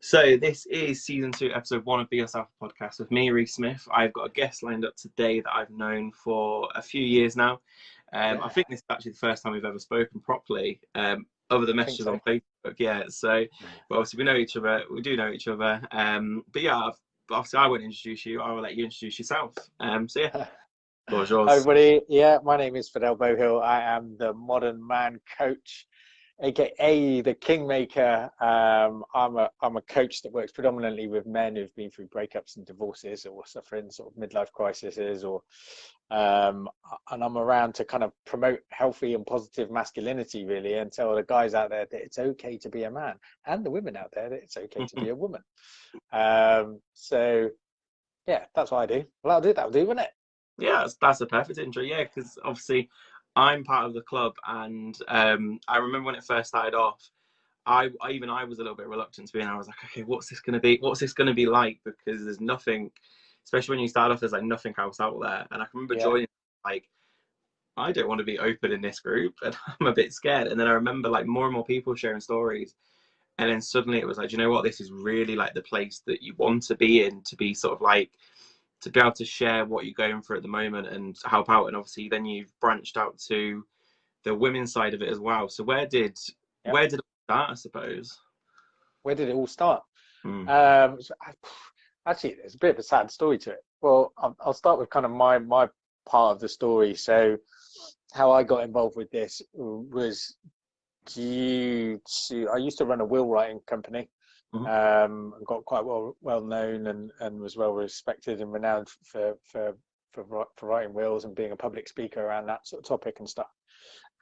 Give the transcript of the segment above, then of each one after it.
So this is season 2, episode 1 of Be Yourself podcast with me, Rhys Smith. I've got a guest lined up today that I've known for a few years now. I think this is actually the first time we've ever spoken properly, over the messages on Facebook. Yeah, so but obviously we know each other. We do know each other. But yeah, obviously I won't introduce you. I will let you introduce yourself. So yeah, yours. Hi everybody. Yeah, my name is Fidel Beauhill. I am the modern man coach, aka the kingmaker. I'm a coach that works predominantly with men who've been through breakups and divorces or suffering sort of midlife crises, or and I'm around to kind of promote healthy and positive masculinity, really, and tell the guys out there that it's okay to be a man, and the women out there that it's okay to be a woman. So yeah, that's what I do. Well, that'll do, wouldn't it? Yeah, that's a perfect intro. Yeah, because obviously I'm part of the club, and I remember when it first started off, I was a little bit reluctant to be in. I was like, okay, what's this going to be? What's this going to be like? Because there's nothing, especially when you start off, there's like nothing else out there. And I can remember joining, like, I don't want to be open in this group, and I'm a bit scared. And then I remember like more and more people sharing stories, and then suddenly it was like, you know what? This is really like the place that you want to be in, to be sort of like, to be able to share what you're going through at the moment and help out. And obviously then you've branched out to the women's side of it as well. So where did it start, I suppose? Where did it all start? Actually, there's a bit of a sad story to it. Well, I'll start with kind of my part of the story. So how I got involved with this was due to, I used to run a will writing company. And got quite well known and was well respected and renowned for writing wills and being a public speaker around that sort of topic and stuff.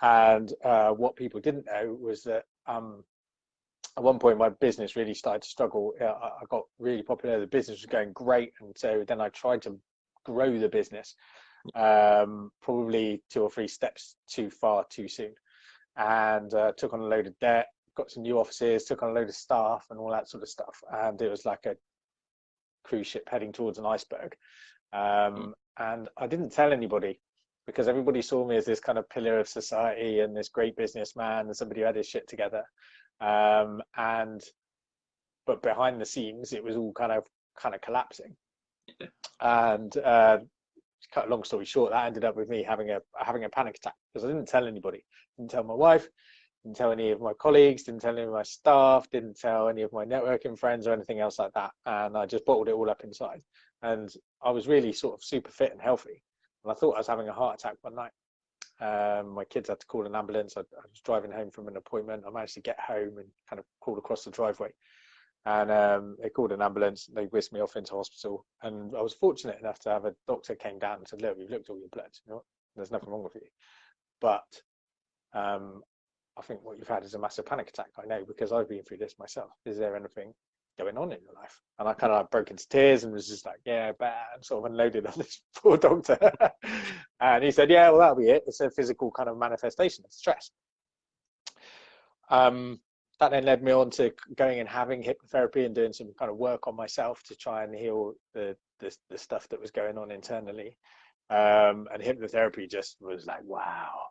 And what people didn't know was that at one point my business really started to struggle. I got really popular. The business was going great, and so then I tried to grow the business, probably 2 or 3 steps too far too soon, and took on a load of debt. Got some new offices, took on a load of staff and all that sort of stuff. And it was like a cruise ship heading towards an iceberg. And I didn't tell anybody because everybody saw me as this kind of pillar of society and this great businessman and somebody who had his shit together. But behind the scenes, it was all kind of collapsing. And cut a long story short, that ended up with me having a panic attack because I didn't tell anybody. Didn't tell my wife. Didn't tell any of my colleagues, didn't tell any of my staff, didn't tell any of my networking friends or anything else like that. And I just bottled it all up inside. And I was really sort of super fit and healthy. And I thought I was having a heart attack one night. My kids had to call an ambulance. I was driving home from an appointment. I managed to get home and kind of crawled across the driveway. And they called an ambulance. They whisked me off into hospital. And I was fortunate enough to have a doctor came down and said, look, we've looked at all your blood. You know, there's nothing wrong with you. But I think what you've had is a massive panic attack. I know because I've been through this myself. Is there anything going on in your life? And I kind of broke into tears and was just like, yeah, bad, and sort of unloaded on this poor doctor. And he said, yeah, well, that'll be it. It's a physical kind of manifestation of stress. That then led me on to going and having hypnotherapy and doing some kind of work on myself to try and heal the stuff that was going on internally. And hypnotherapy just was like, wow,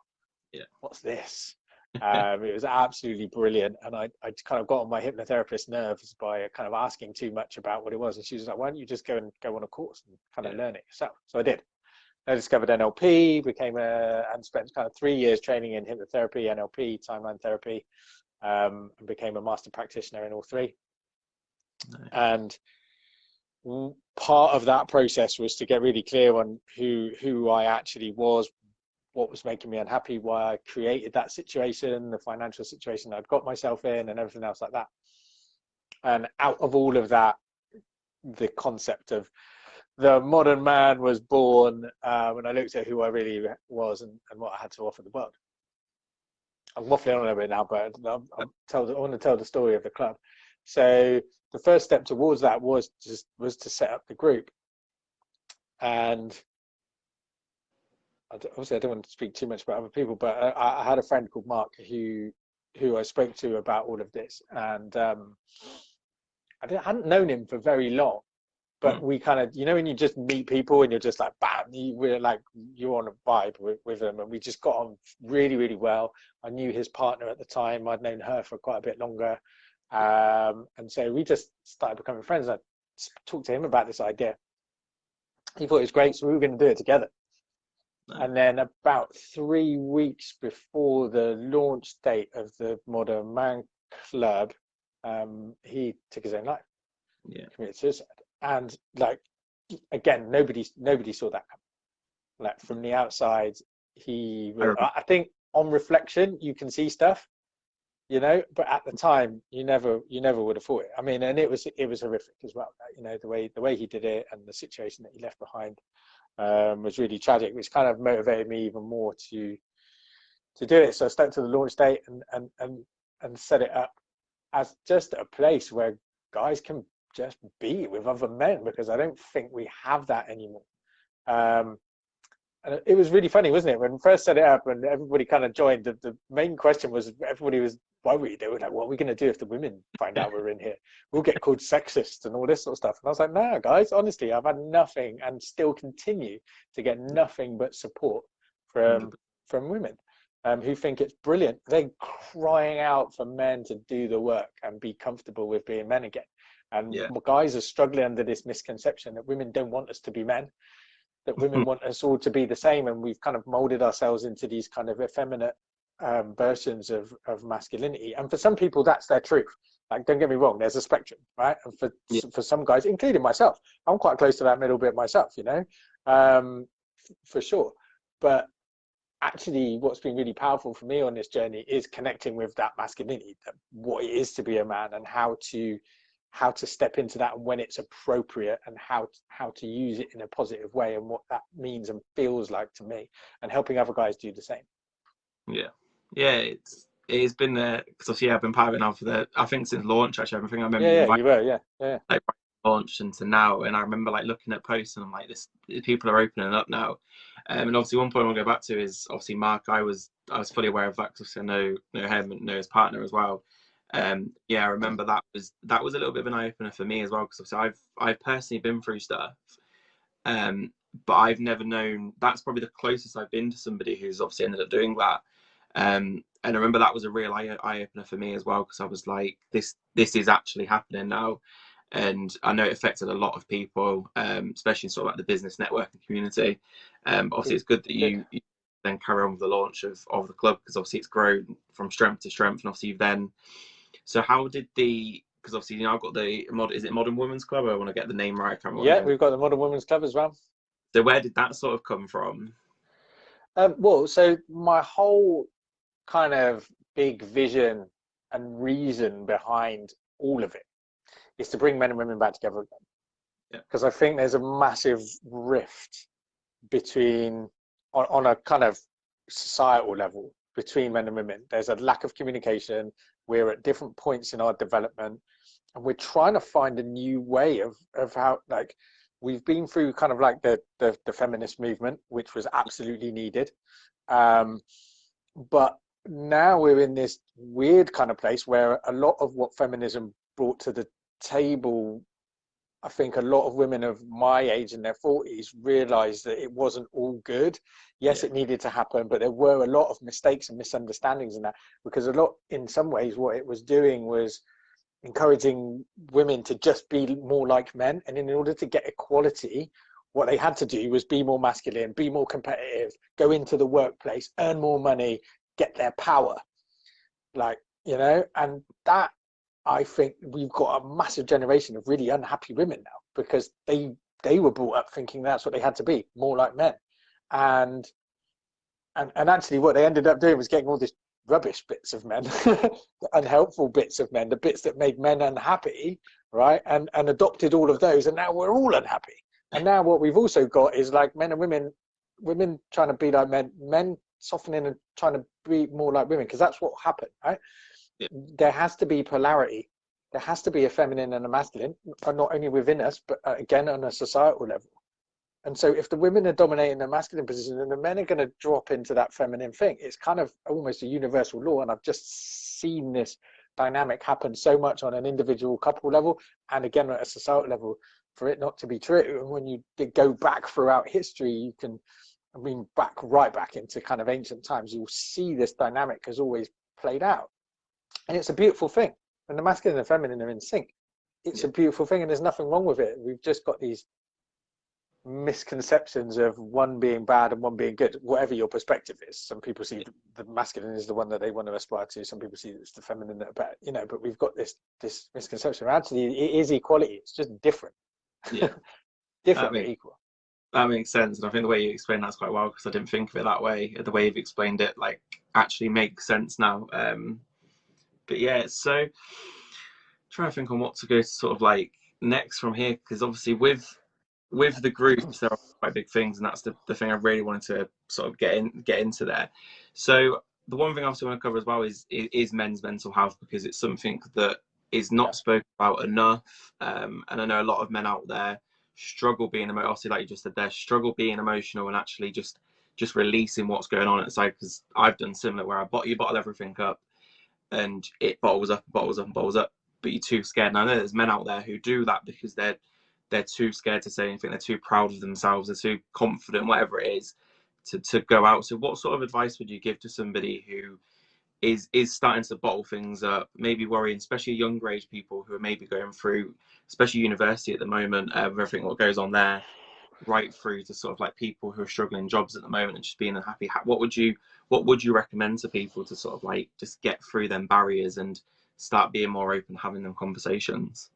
what's this? It was absolutely brilliant, and I kind of got on my hypnotherapist's nerves by kind of asking too much about what it was, and she was like, why don't you just go on a course and kind of learn it yourself? So I did. I discovered NLP, and spent kind of 3 years training in hypnotherapy, NLP, timeline therapy, and became a master practitioner in all 3. Nice. And part of that process was to get really clear on who I actually was, what was making me unhappy, why I created that situation, the financial situation I'd got myself in, and everything else like that. And out of all of that, the concept of the modern man was born when I looked at who I really was and what I had to offer the world. I'm waffling on a bit now, but I want to tell the story of the club. So the first step towards that was to set up the group. And obviously I don't want to speak too much about other people, but I had a friend called Mark who I spoke to about all of this, and I hadn't known him for very long, but we kind of, when you just meet people and you're just like, bam, you're on a vibe with them, and we just got on really, really well. I knew his partner at the time. I'd known her for quite a bit longer, And so we just started becoming friends. I talked to him about this idea. He thought it was great, so we were going to do it together. No. And then about 3 weeks before the launch date of the Modern Man Club, he took his own life. Yeah. Committed suicide. And like, again, nobody saw that happen. Like, from the outside, I think on reflection you can see stuff, you know, but at the time you never would have thought it. I mean, and it was horrific as well, you know, the way he did it and the situation that he left behind was really tragic, which kind of motivated me even more to do it. So I stuck to the launch date and set it up as just a place where guys can just be with other men, because I don't think we have that anymore. And it was really funny, wasn't it? When we first set it up and everybody kind of joined, the main question was, everybody was worried. They were like, what are we going to do if the women find out we're in here? We'll get called sexist and all this sort of stuff. And I was like, no, guys, honestly, I've had nothing and still continue to get nothing but support from women who think it's brilliant. They're crying out for men to do the work and be comfortable with being men again. And guys are struggling under this misconception that women don't want us to be men, that women want us all to be the same, and we've kind of molded ourselves into these kind of effeminate versions of masculinity. And for some people, that's their truth. Like, don't get me wrong, there's a spectrum, right? And for some guys, including myself, I'm quite close to that middle bit myself, you know, for sure. But actually, what's been really powerful for me on this journey is connecting with that masculinity, what it is to be a man, and how to step into that, and when it's appropriate, and how to use it in a positive way, and what that means and feels like to me, and helping other guys do the same. It's been there, because obviously I've been part of it now for I think since launch, actually. I think I remember you were like launched into now, and I remember like looking at posts and I'm like, this people are opening up now. And obviously one point I want to go back to is obviously Mark. I was fully aware of that, because I know him and know his partner as well. I remember that was a little bit of an eye opener for me as well, because I've personally been through stuff, but I've never known. That's probably the closest I've been to somebody who's obviously ended up doing that. And I remember that was a real eye opener for me as well, because I was like, this is actually happening now. And I know it affected a lot of people, especially in sort of like the business networking community. Obviously, it's good that you then carry on with the launch of the club, because obviously it's grown from strength to strength. And obviously you've then, so how did because obviously, you know, I've got is it Modern Women's Club? I want to get the name right. I can't remember. We've got the Modern Women's Club as well. So where did that sort of come from? Well, so my whole kind of big vision and reason behind all of it is to bring men and women back together again. Because I think there's a massive rift between, on a kind of societal level, between men and women. There's a lack of communication. We're at different points in our development, and we're trying to find a new way of how, like, we've been through kind of like the feminist movement, which was absolutely needed. But now we're in this weird kind of place where a lot of what feminism brought to the table, I think a lot of women of my age in their 40s realized that it wasn't all good. Yes, it needed to happen, but there were a lot of mistakes and misunderstandings in that, because in some ways, what it was doing was encouraging women to just be more like men. And in order to get equality, what they had to do was be more masculine, be more competitive, go into the workplace, earn more money, get their power. Like, you know, and that, I think we've got a massive generation of really unhappy women now, because they were brought up thinking that's what they had to be, more like men. And actually what they ended up doing was getting all this rubbish bits of men, the unhelpful bits of men, the bits that made men unhappy, right? And adopted all of those, and now we're all unhappy. And now what we've also got is like men and women trying to be like men softening and trying to be more like women, because that's what happened, right? There has to be polarity. There has to be a feminine and a masculine, not only within us, but again on a societal level. And so if the women are dominating the masculine position, then the men are going to drop into that feminine thing. It's kind of almost a universal law. And I've just seen this dynamic happen so much on an individual couple level, and again at a societal level, for it not to be true. And when you go back throughout history, you can, I mean, right back into kind of ancient times, you'll see this dynamic has always played out. And it's a beautiful thing. when the masculine and feminine are in sync, it's Yeah. a beautiful thing, and there's nothing wrong with it. We've just got these misconceptions of one being bad and one being good, whatever your perspective is. Some people see the masculine is the one that they want to aspire to. Some people see it's the feminine that are better, you know. But we've got this misconception. Actually, it is equality. It's just different. Yeah. Different That but makes equal. that makes sense, and I think the way you explain that's quite well because I didn't think of it that way. The way you've explained it, like, actually makes sense now. But yeah, so trying to think on what to go to sort of like next from here, because obviously with the groups there are quite big things, and that's the thing I really wanted to sort of get into there. So the one thing I also want to cover as well is men's mental health, because it's something that is Yeah. not spoken about enough, and I know a lot of men out there struggle being emotional, obviously, like you just said there, struggle being emotional and actually just releasing what's going on inside, because I've done similar where you bottle everything up and it bottles up and bottles up and bottles up, but you're too scared. And I know there's men out there who do that because they're too scared to say anything, they're too proud of themselves, they're too confident, whatever it is, to go out. So what sort of advice would you give to somebody who is starting to bottle things up, maybe worrying, especially younger age people who are maybe going through, especially university at the moment, with everything what goes on there, right through to sort of like people who are struggling jobs at the moment and just being unhappy? What would you recommend to people to sort of like just get through them barriers and start being more open, having them conversations?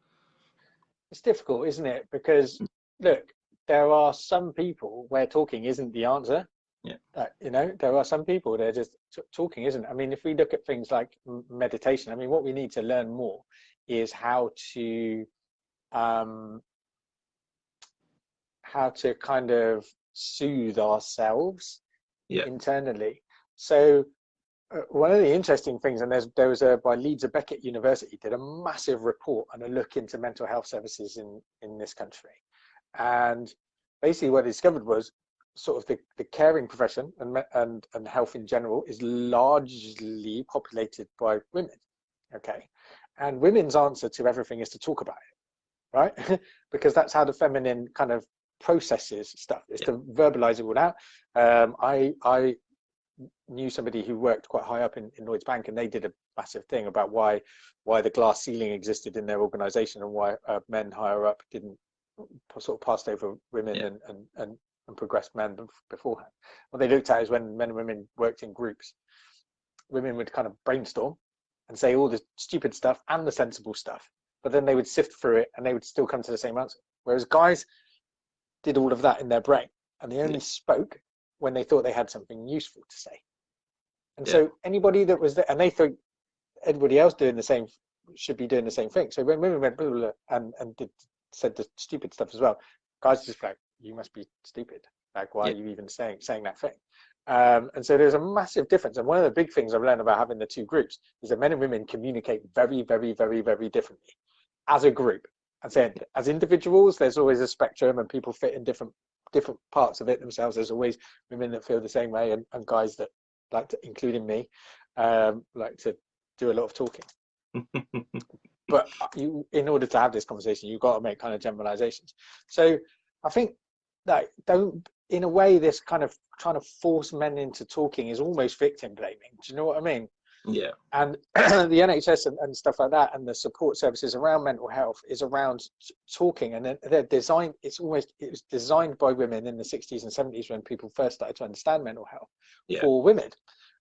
It's difficult, isn't it? Because look, there are some people where talking isn't the answer. Yeah. You know, there are some people that are just talking isn't. I mean, if we look at things like meditation, I mean, what we need to learn more is um, how to kind of soothe ourselves Yeah. internally. So one of the interesting things, and there was by Leeds Beckett University did a massive report and a look into mental health services in this country, and basically what they discovered was sort of the caring profession and health in general is largely populated by women. Okay, and women's answer to everything is to talk about it, right? Because that's how the feminine kind of processes stuff, is Yeah. to verbalize it all out. I knew somebody who worked quite high up in Lloyd's Bank, and they did a massive thing about why the glass ceiling existed in their organization, and why men higher up didn't sort of passed over women Yeah. and progressed men beforehand. What they looked at is when men and women worked in groups, women would kind of brainstorm and say all the stupid stuff and the sensible stuff, but then they would sift through it and they would still come to the same answer. Whereas guys did all of that in their brain, and they only spoke when they thought they had something useful to say. And Yeah. so anybody that was there, and they thought everybody else doing the same should be doing the same thing. So when women went blah, blah, blah, and said the stupid stuff as well, guys just like, you must be stupid. Like, why Yeah. are you even saying that thing? And so there's a massive difference. And one of the big things I've learned about having the two groups is that men and women communicate very, very, very, very differently as a group. And saying as individuals, there's always a spectrum, and people fit in different parts of it themselves. There's always women that feel the same way, and guys that like to, including me, like to do a lot of talking. But you, in order to have this conversation, you've got to make kind of generalizations. So I think that in a way, this kind of trying to force men into talking is almost victim blaming. Do you know what I mean? Yeah. And the NHS and stuff like that, and the support services around mental health is around talking, and they're designed. It was designed by women in the 60s and 70s when people first started to understand mental health for women,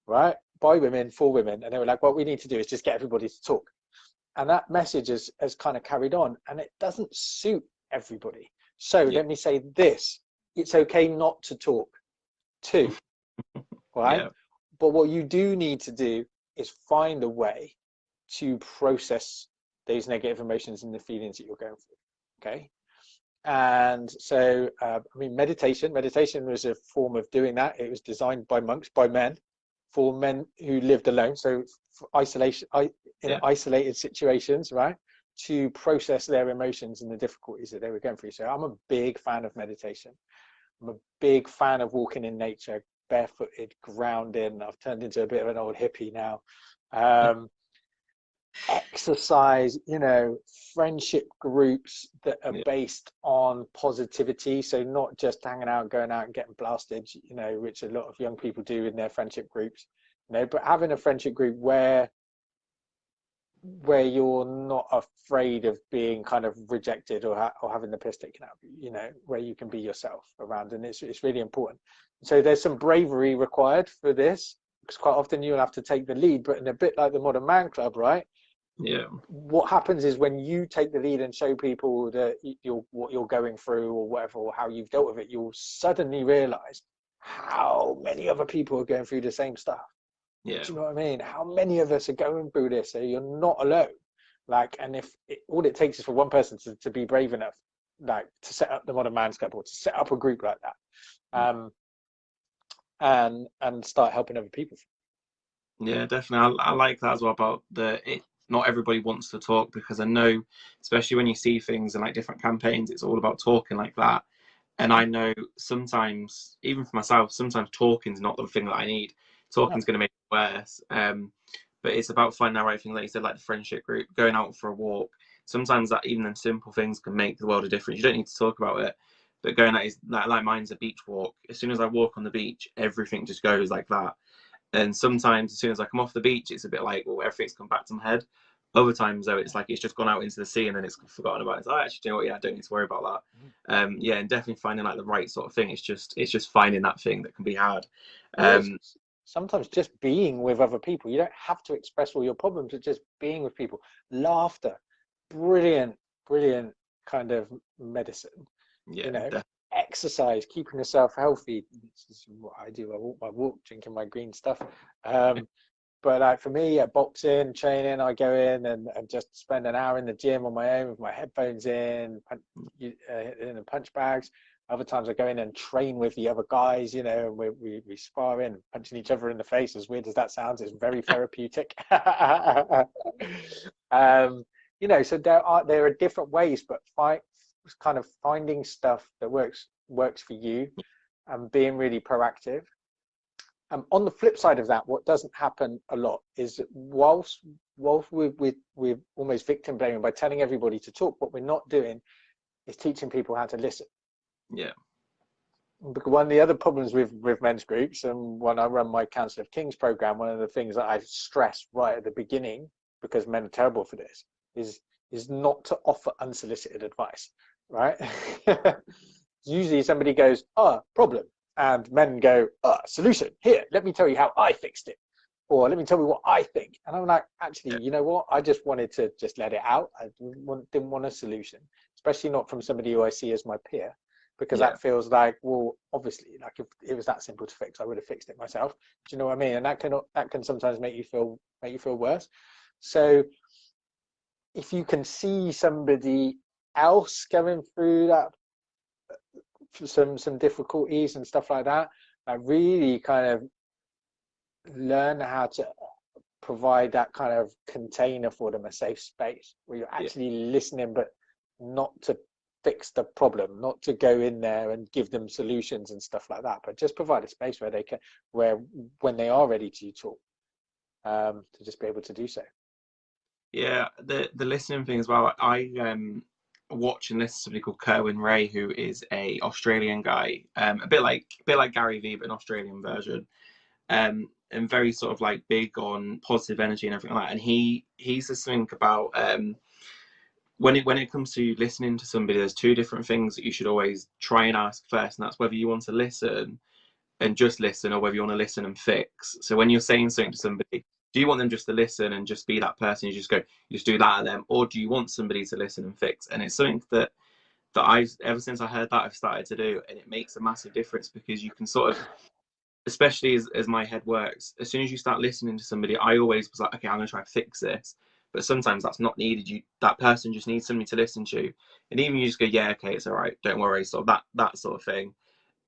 right? By women for women, and they were like, what we need to do is just get everybody to talk. And that message has kind of carried on, and it doesn't suit everybody. So let me say this: it's okay not to talk too, right? Yeah. But what you do need to do is find a way to process those negative emotions and the feelings that you're going through. Okay. And so, I mean, meditation was a form of doing that. It was designed by monks, by men, for men who lived alone. So for isolation, in isolated situations, right, to process their emotions and the difficulties that they were going through. So I'm a big fan of meditation. I'm a big fan of walking in nature, barefooted, grounding. I've turned into a bit of an old hippie now. Exercise, you know, friendship groups that are based on positivity. So not just hanging out, going out and getting blasted, you know, which a lot of young people do in their friendship groups, you know, but having a friendship group where where you're not afraid of being kind of rejected or having the piss taken out of you, you know, where you can be yourself around, and it's really important. So there's some bravery required for this, because quite often you'll have to take the lead, but in a bit like the Modern Man Club, right? Yeah. What happens is when you take the lead and show people that what you're going through or whatever, or how you've dealt with it, you'll suddenly realize how many other people are going through the same stuff. Yeah. Do you know what I mean? How many of us are going through this? So you're not alone. Like, and if all it takes is for one person to be brave enough, like to set up the Modern Man's Club or to set up a group like that, and start helping other people. Yeah, definitely. I like that as well about not everybody wants to talk, because I know, especially when you see things in like different campaigns, it's all about talking like that. And I know sometimes, even for myself, sometimes talking's not the thing that I need. No, Talking's going to make it worse. But it's about finding that right thing, like you said, like the friendship group, going out for a walk. Sometimes that even them simple things can make the world a difference. You don't need to talk about it, but going out is like mine's a beach walk. As soon as I walk on the beach, everything just goes like that. And sometimes as soon as I come off the beach, it's a bit like, well, everything's come back to my head. Other times though, it's like it's just gone out into the sea and then it's forgotten about it. So I actually, you know what, yeah, I don't need to worry about that. Yeah, and definitely finding like the right sort of thing. It's just finding that thing that can be hard. well, it's Um, sometimes just being with other people. You don't have to express all your problems, but just being with people. Laughter, brilliant, brilliant kind of medicine. yeah, You know, exercise, keeping yourself healthy. This is what I do. I walk my walk, drinking my green stuff. But like for me, boxing, training, I go in and just spend an hour in the gym on my own with my headphones in the punch bags. Other times I go in and train with the other guys, you know, and we spar in, punching each other in the face. As weird as that sounds, it's very therapeutic. You know, so there are different ways, but kind of finding stuff that works for you and being really proactive. On the flip side of that, what doesn't happen a lot is that whilst we're almost victim blaming by telling everybody to talk, what we're not doing is teaching people how to listen. yeah, Because one of the other problems with men's groups, and when I run my Council of Kings program, one of the things that I stress right at the beginning, because men are terrible for this, is not to offer unsolicited advice, right? Usually somebody goes, "Oh, problem," and men go, "Oh, solution. Here, let me tell you how I fixed it," or "Let me tell you what I think." And I'm like, actually, yeah, you know what? I just wanted to just let it out. I didn't want a solution, especially not from somebody who I see as my peer, because yeah, that feels like, well, obviously, like if it was that simple to fix, I would have fixed it myself. Do you know what I mean? And that can sometimes make you feel worse. So if you can see somebody else going through that, some difficulties and stuff like that, I really kind of learn how to provide that kind of container for them, a safe space where you're yeah. actually listening, but not to fix the problem, not to go in there and give them solutions and stuff like that, but just provide a space where they can, where when they are ready to talk, to just be able to do so. Yeah, the listening thing as well. I watch and listen to somebody called Kerwin Ray, who is a Australian guy, a bit like Gary Vee, but an Australian version. And very sort of like big on positive energy and everything like that. And he says something about when it comes to listening to somebody, there's two different things that you should always try and ask first, and that's whether you want to listen and just listen, or whether you want to listen and fix. So when you're saying something to somebody, do you want them just to listen and just be that person? You just do that at them, or do you want somebody to listen and fix? And it's something that I've ever since I heard that I've started to do, and it makes a massive difference, because you can sort of, especially as my head works, as soon as you start listening to somebody, I always was like, okay, I'm gonna try and fix this. But sometimes that's not needed. That person just needs somebody to listen to, and even you just go, yeah, okay, it's all right, don't worry, sort of that sort of thing.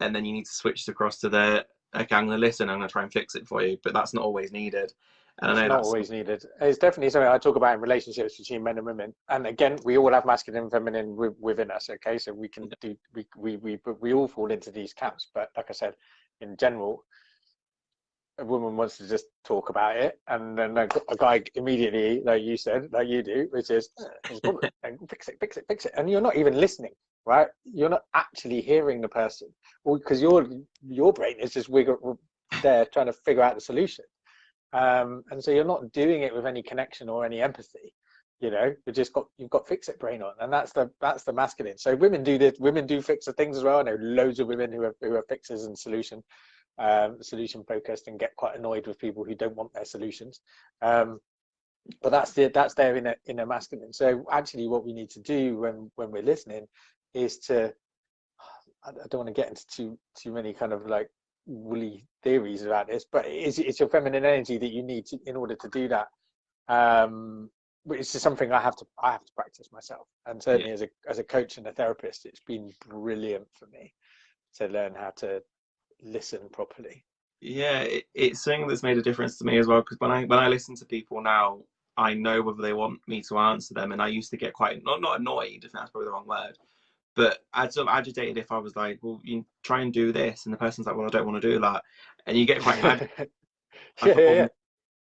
And then you need to switch across to the, okay, I'm gonna listen, I'm gonna try and fix it for you. But that's not always needed. And I It's know not that's always needed. It's definitely something I talk about in relationships between men and women. And again, we all have masculine and feminine within us. Okay, so we can do we all fall into these camps. But like I said, in general, a woman wants to just talk about it, and then a guy immediately, like you said, like you do, which is there's a problem, and fix it, fix it, fix it, and you're not even listening, right? You're not actually hearing the person, because your brain is just there trying to figure out the solution. And so you're not doing it with any connection or any empathy. You've got fix it brain on, and that's the masculine. So women do this. Women do fixer things as well. I know loads of women who are fixers and solution focused, and get quite annoyed with people who don't want their solutions. But that's there in a masculine. So actually, what we need to do when we're listening is to, I don't want to get into too many kind of like woolly theories about this, but it's your feminine energy that you need in order to do that. Which is something I have to practice myself, and certainly as a coach and a therapist, it's been brilliant for me to learn how to listen properly. Yeah, it's something that's made a difference to me as well, because when I listen to people now, I know whether they want me to answer them, and I used to get quite not annoyed, if that's probably the wrong word, but I'd sort of agitated if I was like, well, you try and do this, and the person's like, well, I don't want to do that, and you get quite heavy, like a whole Yeah.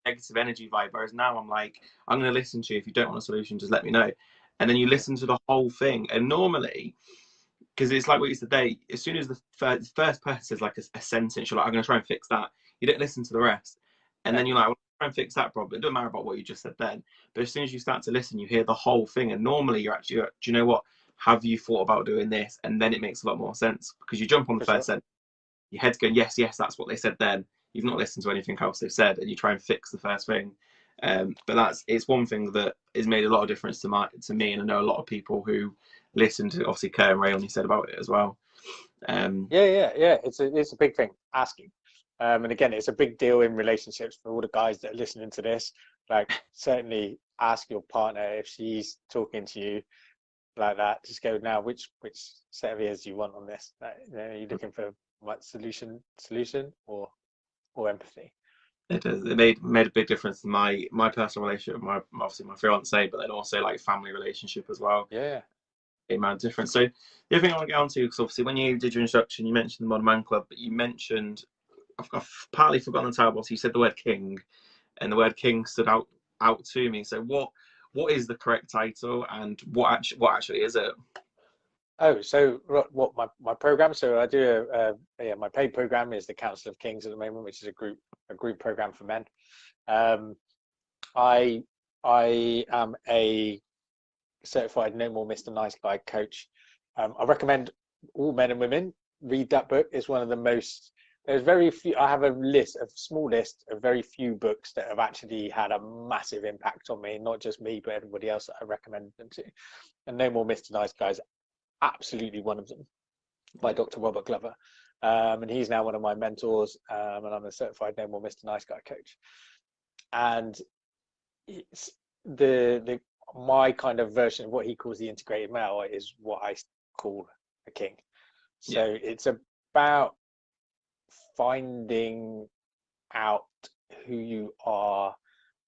negative energy vibe. Whereas now I'm like, I'm going to listen to you. If you don't want a solution, just let me know. And then you listen to the whole thing, and normally, because it's like what you said today, as soon as the first person says like a sentence, you're like, I'm going to try and fix that. You don't listen to the rest. And No, then you're like, well, try and fix that problem. It doesn't matter about what you just said then. But as soon as you start to listen, you hear the whole thing. And normally you're actually, do you know what? Have you thought about doing this? And then it makes a lot more sense, because you jump on the for first sure. sentence, your head's going, yes, yes, that's what they said then. You've not listened to anything else they've said, and you try and fix the first thing. But it's one thing that has made a lot of difference to me, and I know a lot of people who listen to, obviously Kerr and Ray only said about it as well. Yeah. It's a big thing, asking. And again, it's a big deal in relationships for all the guys that are listening to this. Like, certainly ask your partner if she's talking to you like that. Just go, now, which set of ears do you want on this? Like, are you looking for what solution or empathy? It does. It made a big difference in my personal relationship, my obviously my fiance, but then also like family relationship as well. Yeah. It made a difference. So the other thing I want to get on to, because obviously when you did your introduction, you mentioned the Modern Man Club, but you mentioned, I've partly forgotten the title, so you said the word king, and the word king stood out to me. So what is the correct title, and what actually is it? Oh, so what my program? So I do my paid program is the Council of Kings at the moment, which is a group program for men. Um, I I am a certified No More Mr. Nice Guy coach. I recommend all men and women read that book. It's one of the most. There's very few. I have a small list of very few books that have actually had a massive impact on me, not just me, but everybody else that I recommend them to. And No More Mr. Nice Guy is absolutely one of them, by Dr. Robert Glover. And he's now one of my mentors, and I'm a certified No More Mr. Nice Guy coach. And it's the my kind of version of what he calls the integrated male is what I call a king. Yeah, So it's about finding out who you are,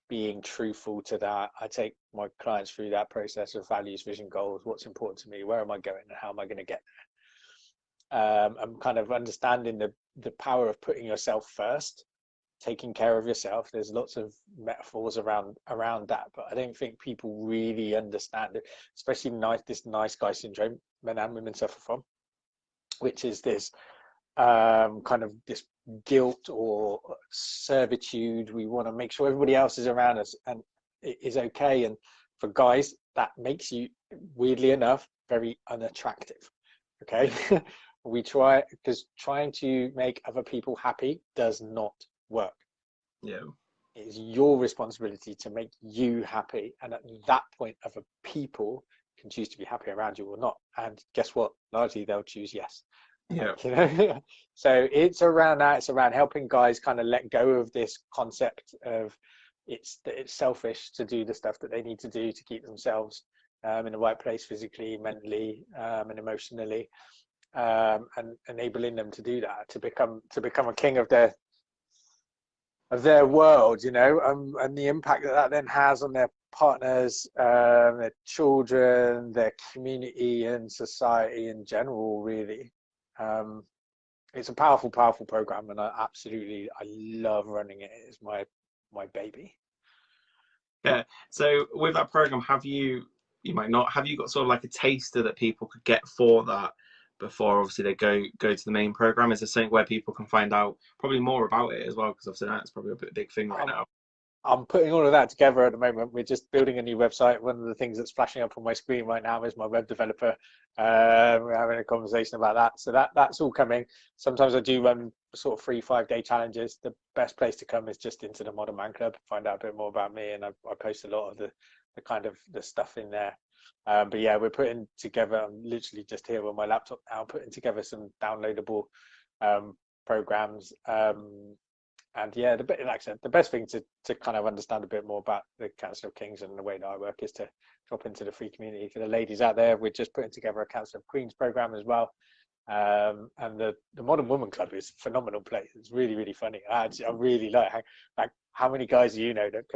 being truthful to that. I take my clients through that process of values, vision, goals, what's important to me, where am I going, and how am I going to get there. And kind of understanding the power of putting yourself first, taking care of yourself. There's lots of metaphors around that, but I don't think people really understand it, especially this nice guy syndrome men and women suffer from, which is this kind of this guilt or servitude. We want to make sure everybody else is around us and it is okay. And for guys, that makes you, weirdly enough, very unattractive. Okay. We try, because trying to make other people happy does not work. yeah, It is your responsibility to make you happy, and at that point, other people can choose to be happy around you or not. And guess what? Largely, they'll choose yes. yeah, So it's around that. It's around helping guys kind of let go of this concept of it's selfish to do the stuff that they need to do to keep themselves in the right place physically, mentally, and emotionally, and enabling them to do that, to become a king of their world, and the impact that then has on their partners, their children, their community, and society in general. Really, it's a powerful program, and I love running it. It's my baby. yeah. So with that program, you might not, have you got sort of like a taster that people could get for that before obviously they go to the main program? Is there something where people can find out probably more about it as well? Because obviously that's probably a big thing right now. I'm putting all of that together at the moment. We're just building a new website. One of the things that's flashing up on my screen right now is my web developer. We're having a conversation about that. So that's all coming. Sometimes I do run sort of 3-5 day challenges. The best place to come is just into the Modern Man Club, find out a bit more about me, and I post a lot of the kind of the stuff in there. But yeah, we're putting together. I'm literally just here on my laptop now, putting together some downloadable programs. And yeah, like I said, the best thing to kind of understand a bit more about the Council of Kings and the way that I work is to drop into the free community. For the ladies out there, we're just putting together a Council of Queens program as well. And the Modern Woman Club is a phenomenal place. It's really, really funny. I really like how many guys do you know that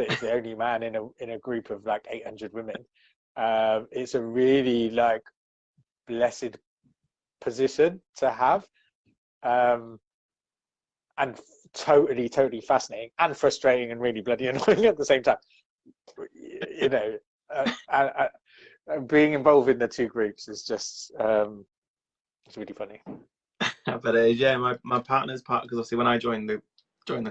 is the only man in a group of like 800 women. It's a really like blessed position to have. And totally fascinating and frustrating and really bloody annoying at the same time. You know, being involved in the two groups is just it's really funny. But yeah, my partner's part, because obviously when I joined the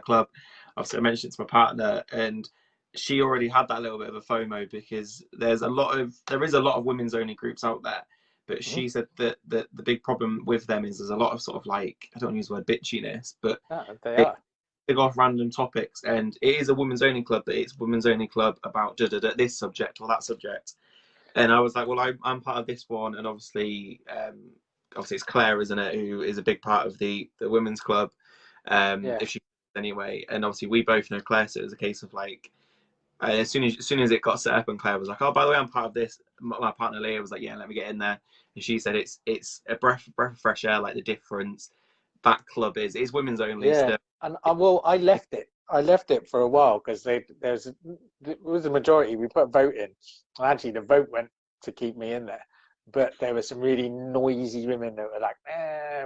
club, obviously I mentioned it to my partner, and she already had that little bit of a FOMO because there is a lot of women's only groups out there. But she said that the big problem with them is there's a lot of sort of like, I don't want to use the word bitchiness, but they are big off random topics, and it is a women's only club, but it's women's only club about this subject or that subject. And I was like, well, I'm part of this one, and obviously it's Claire, isn't it, who is a big part of the women's club, if she anyway. And obviously we both know Claire, so it was a case of like, as soon as it got set up and Claire was like, oh, by the way, I'm part of this, my partner Leah was like, yeah, let me get in there. And she said it's a breath of fresh air, like the difference that club is. It's women's only still. And well, I left it for a while because it was a majority. We put a vote in, and actually the vote went to keep me in there. But there were some really noisy women that were like,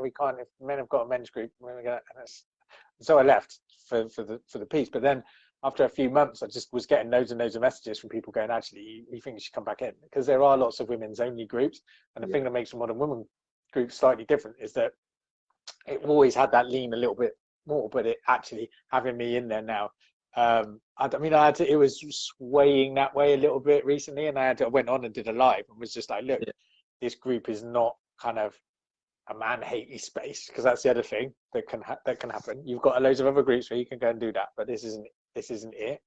we can't, if men have got a men's group, so I left for the piece. But then after a few months, I just was getting loads and loads of messages from people going, actually, you think you should come back in? Because there are lots of women's only groups. And the thing that makes the Modern Woman group slightly different is that it always had that lean a little bit more, but it actually having me in there now. It was swaying that way a little bit recently, and I went on and did a live and was just like, look, this group is not kind of a man-hatey space, because that's the other thing that can happen. You've got loads of other groups where you can go and do that, but this isn't it.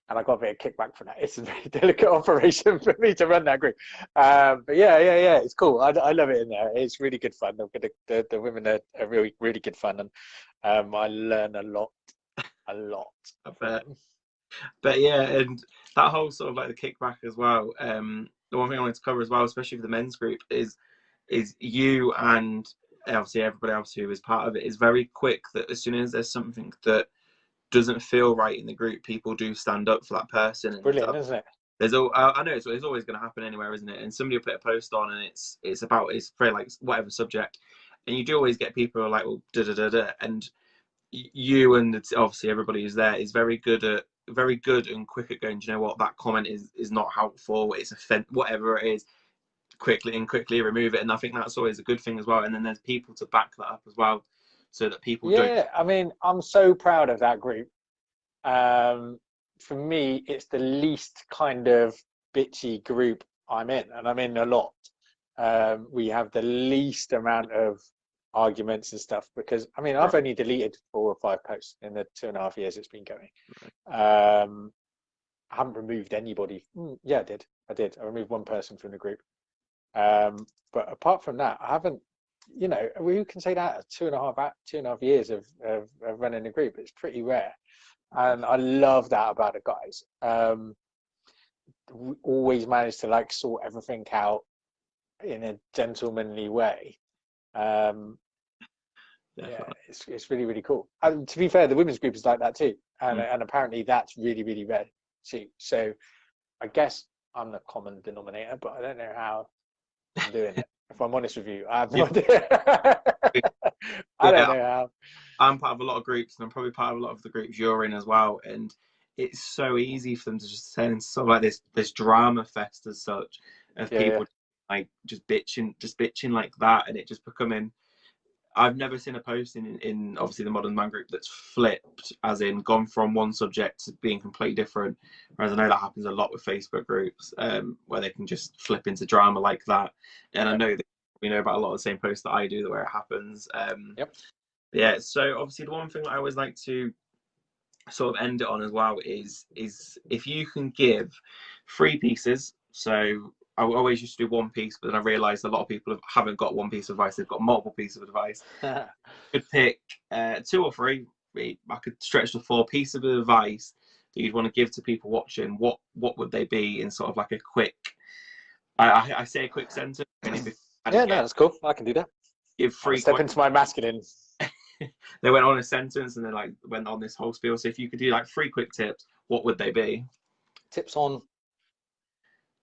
And I got a bit of kickback for that. It's a very delicate operation for me to run that group. But yeah, it's cool. I love it in there. It's really good fun. The women are really, really good fun, and I learn a lot. I bet. But yeah, and that whole sort of like the kickback as well. The one thing I wanted to cover as well, especially for the men's group, is you and obviously everybody else who is part of it is very quick that as soon as there's something that doesn't feel right in the group, people do stand up for that person. It's brilliant, isn't it? I know it's always going to happen anywhere, isn't it? And somebody will put a post on, and it's very like whatever subject, and you do always get people who are like, well, and you and obviously everybody who's there is very good and quick at going, do you know what, that comment is not helpful, it's whatever it is, quickly remove it. And I think that's always a good thing as well. And then there's people to back that up as well, so that people don't. I mean, I'm so proud of that group. For me, it's the least kind of bitchy group I'm in, and I'm in a lot. We have the least amount of arguments and stuff, because I mean, I've only deleted 4 or 5 posts in the 2.5 years it's been going. I haven't removed anybody. Yeah, I did. I removed one person from the group. But apart from that, I haven't, who can say that 2.5 years of running a group? It's pretty rare. And I love that about the guys. We always manage to like sort everything out in a gentlemanly way. It's really, really cool. And to be fair, the women's group is like that too. And apparently that's really, really rare too. So I guess I'm the common denominator, but I don't know how I'm doing it. If I'm honest with you, I have no idea. I don't know how. I'm part of a lot of groups, and I'm probably part of a lot of the groups you're in as well. And it's so easy for them to just turn into sort of like this drama fest as such of people like just bitching like that, and it just becoming. I've never seen a post in obviously the Modern Man group that's flipped, as in gone from one subject to being completely different. Whereas I know that happens a lot with Facebook groups, where they can just flip into drama like that. And I know that we know about a lot of the same posts that I do, where it happens. Yep. Yeah. So obviously, the one thing that I always like to sort of end it on as well is if you can give 3 pieces. So I always used to do 1 piece, but then I realized a lot of people haven't got 1 piece of advice, they've got multiple pieces of advice. I could pick 2 or 3. I could stretch to 4 pieces of advice that you'd want to give to people watching. What would they be in sort of like a quick, I say a quick sentence, and if Yeah, no, that's cool. I can do that. give I'll 3 step into my masculine. they went on a sentence and then like went on this whole spiel. So if you could do like 3 quick tips, what would they be? Tips on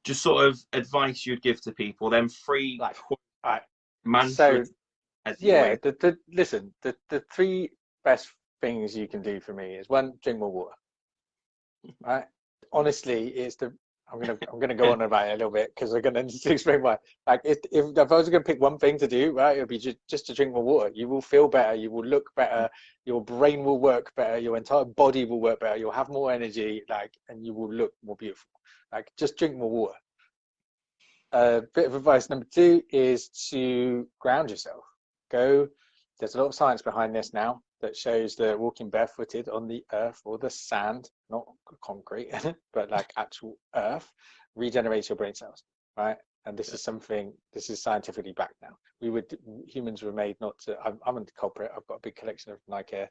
Just sort of advice you'd give to people, then 3 life. quick All right. mantras. So yeah, listen, the 3 best things you can do for me is 1, drink more water. Right? Honestly, it's the I'm gonna go on about it a little bit because I'm gonna just explain why. Like if I was gonna pick one thing to do, right, it would be just to drink more water. You will feel better, you will look better, your brain will work better, your entire body will work better, you'll have more energy, like, and you will look more beautiful. Like, just drink more water. A bit of advice number 2 is to ground yourself. There's a lot of science behind this now that shows that walking barefooted on the earth or the sand, not concrete, but like actual earth, regenerates your brain cells, right? And this is scientifically backed now. Humans were made not to. I'm a culprit. I've got a big collection of Nike Air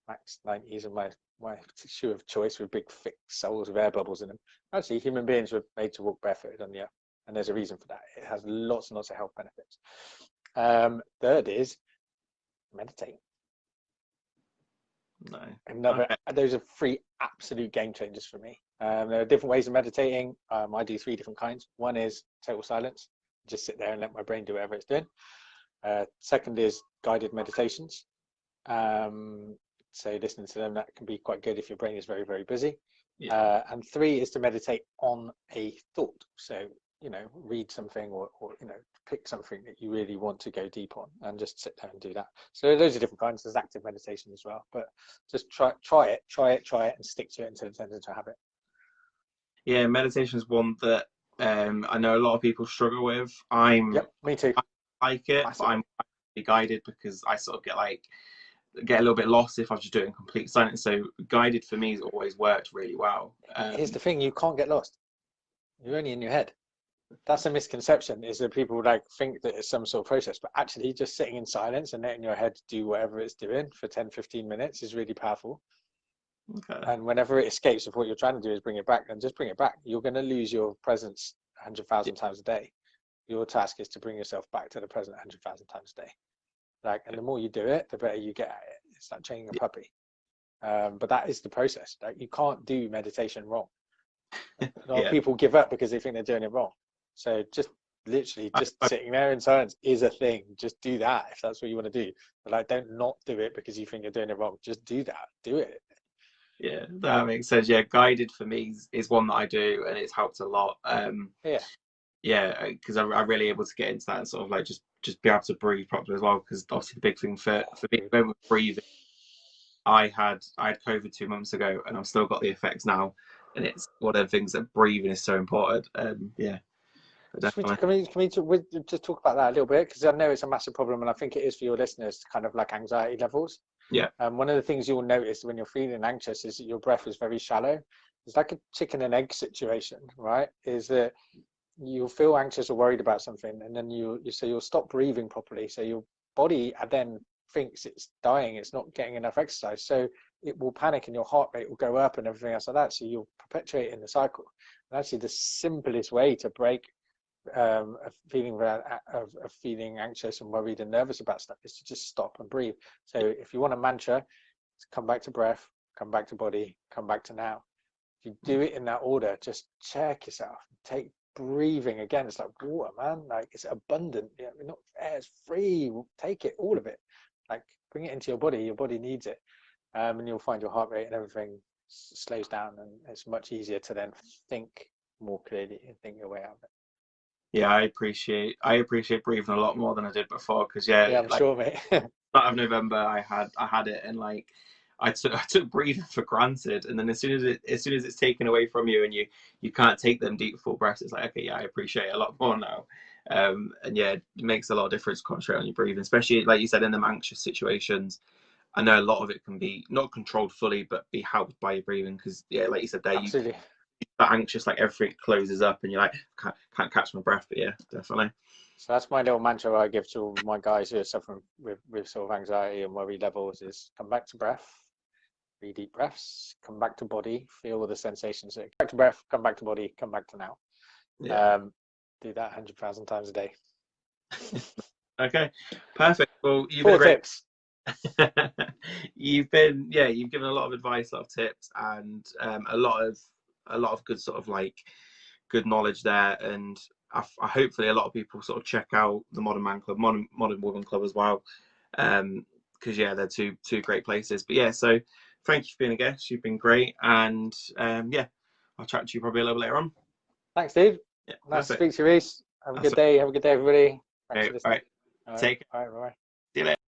Max 90s and my shoe of choice with big thick soles with air bubbles in them. Actually, human beings were made to walk barefooted on the earth, and there's a reason for that. It has lots and lots of health benefits. Third is meditate. No. Okay. Those are 3 absolute game changers for me. There are different ways of meditating. I do 3 different kinds. One is total silence, just sit there and let my brain do whatever it's doing. Second is guided meditations. So listening to them, that can be quite good if your brain is very, very busy. And 3 is to meditate on a thought. So, read something or pick something that you really want to go deep on and just sit there and do that. So those are different kinds. There's active meditation as well, but just try it and stick to it until it turns into a habit. Yeah, meditation is one that I know a lot of people struggle with. Yep, me too. I like it, but I'm guided because I sort of get a little bit lost if I was just doing complete silence. So guided for me has always worked really well. Here's the thing: you can't get lost. You're only in your head. That's a misconception, is that people think that it's some sort of process, but actually just sitting in silence and letting your head do whatever it's doing for 10-15 minutes is really powerful. Okay. And whenever it escapes of what you're trying to do is bring it back, then just bring it back. You're going to lose your presence 100,000 times a day. Your task is to bring yourself back to the present 100,000 times a day. And the more you do it, the better you get at it. It's like training a puppy. But that is the process. You can't do meditation wrong. A lot of people give up because they think they're doing it wrong. So just literally sitting there in silence is a thing. Just do that if that's what you want to do. But don't not do it because you think you're doing it wrong. Just do that. Do it. Yeah, that makes sense. Yeah, guided for me is one that I do, and it's helped a lot. Yeah, because I'm really able to get into that and sort of just be able to breathe properly as well. Because obviously the big thing for me with breathing, I had COVID 2 months ago, and I've still got the effects now. And it's one of the things that breathing is so important. Yeah. Can we just talk about that a little bit, because I know it's a massive problem, and I think it is for your listeners, kind of like anxiety levels. Yeah. One of the things you'll notice when you're feeling anxious is that your breath is very shallow. It's like a chicken and egg situation, right? Is that you'll feel anxious or worried about something, and then you'll stop breathing properly. So your body then thinks it's dying, it's not getting enough exercise, so it will panic and your heart rate will go up and everything else like that. So you'll perpetuate in the cycle. And actually, the simplest way to break a feeling of feeling anxious and worried and nervous about stuff is to just stop and breathe. So if you want a mantra, come back to breath, come back to body, come back to now. If you do it in that order, just check yourself. Take breathing again. It's like water, man. It's abundant. Not air, it's free. Take it, all of it. Bring it into your body. Your body needs it, and you'll find your heart rate and everything slows down, and it's much easier to then think more clearly and think your way out of it. Yeah, I appreciate breathing a lot more than I did before, because yeah, Yeah, I'm like sure, mate. start of November, I had it, and like I took breathing for granted, and then as soon as it's taken away from you, and you can't take them deep full breaths, it's like, okay, yeah, I appreciate it a lot more now. And yeah, it makes a lot of difference to concentrate on your breathing, especially like you said in them anxious situations. I know a lot of it can be not controlled fully, but be helped by your breathing, because yeah, like you said there, you Absolutely. get anxious, like everything closes up, and you're like, can't catch my breath. But yeah, definitely. So that's my little mantra I give to my guys who are suffering with sort of anxiety and worry levels is come back to breath, 3 deep breaths, come back to body, feel all the sensations. Come back to breath, come back to body, come back to now. Yeah. Do that 100,000 times a day. Okay, perfect. Well, you've been a Four great tips. you've given a lot of advice, a lot of tips, and a lot of good sort of like good knowledge there. And hopefully a lot of people sort of check out the Modern Man Club, Modern Woman Club as well, because yeah, they're two great places. But yeah, so thank you for being a guest. You've been great, and yeah, I'll chat to you probably a little later on. Thanks, Steve. Yeah, Nice to perfect. speak to you, Rhys. Have a That's good day. Have a good day, everybody. Thanks okay. for All listening. right, All right. take it. All right. Bye. See you later.